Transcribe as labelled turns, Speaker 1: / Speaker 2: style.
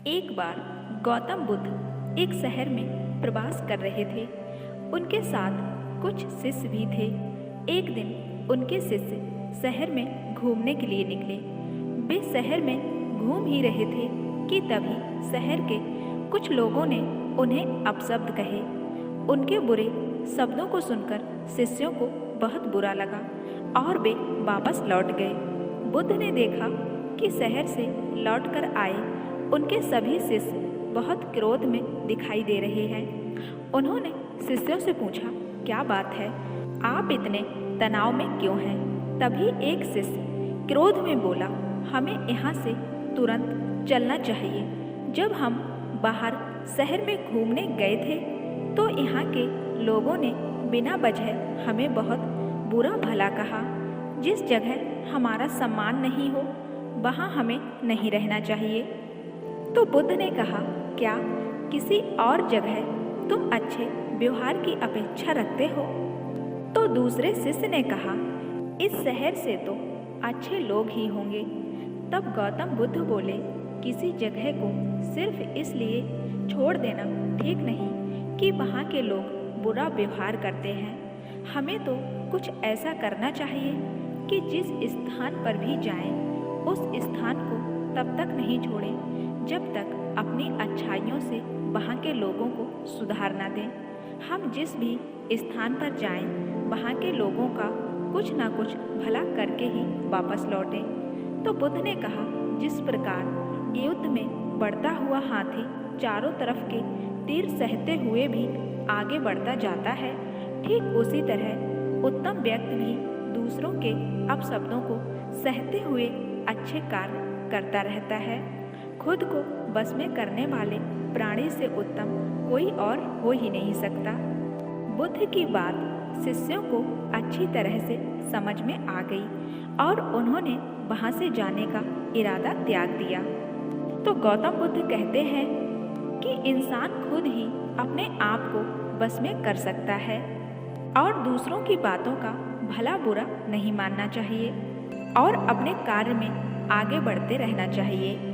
Speaker 1: एक बार गौतम बुद्ध एक शहर में प्रवास कर रहे थे। उनके साथ कुछ शिष्य भी थे। एक दिन उनके शिष्य शहर में घूमने के लिए निकले। वे शहर में घूम ही रहे थे कि तभी शहर के कुछ लोगों ने उन्हें अपशब्द कहे। उनके बुरे शब्दों को सुनकर शिष्यों को बहुत बुरा लगा और वे वापस लौट गए। बुद्ध ने देखा कि शहर से लौटकर आए उनके सभी शिष्य बहुत क्रोध में दिखाई दे रहे हैं। उन्होंने शिष्यों से पूछा, क्या बात है, आप इतने तनाव में क्यों हैं? तभी एक शिष्य क्रोध में बोला, हमें यहाँ से तुरंत चलना चाहिए। जब हम बाहर शहर में घूमने गए थे तो यहाँ के लोगों ने बिना वजह हमें बहुत बुरा भला कहा। जिस जगह हमारा सम्मान नहीं हो वहाँ हमें नहीं रहना चाहिए। तो बुद्ध ने कहा, क्या किसी और जगह तुम अच्छे व्यवहार की अपेक्षा रखते हो? तो दूसरे शिष्य ने कहा, इस शहर से तो अच्छे लोग ही होंगे। तब गौतम बुद्ध बोले, किसी जगह को सिर्फ इसलिए छोड़ देना ठीक नहीं कि वहाँ के लोग बुरा व्यवहार करते हैं। हमें तो कुछ ऐसा करना चाहिए कि जिस स्थान पर भी जाएं, उस स्थान को तब तक नहीं छोड़ें जब तक अपनी अच्छाइयों से वहाँ के लोगों को सुधार ना दें। हम जिस भी स्थान पर जाएं, वहाँ के लोगों का कुछ ना कुछ भला करके ही वापस लौटें। तो बुद्ध ने कहा, जिस प्रकार युद्ध में बढ़ता हुआ हाथी चारों तरफ के तीर सहते हुए भी आगे बढ़ता जाता है, ठीक उसी तरह उत्तम व्यक्ति भी दूसरों के अपशब्दों को सहते हुए अच्छे कार्य करता रहता है। खुद को बस में करने वाले प्राणी से उत्तम कोई और हो ही नहीं सकता। बुद्ध की बात शिष्यों को अच्छी तरह से समझ में आ गई और उन्होंने वहाँ से जाने का इरादा त्याग दिया। तो गौतम बुद्ध कहते हैं कि इंसान खुद ही अपने आप को बस में कर सकता है और दूसरों की बातों का भला बुरा नहीं मानना चाहिए और अपने कार्य में आगे बढ़ते रहना चाहिए।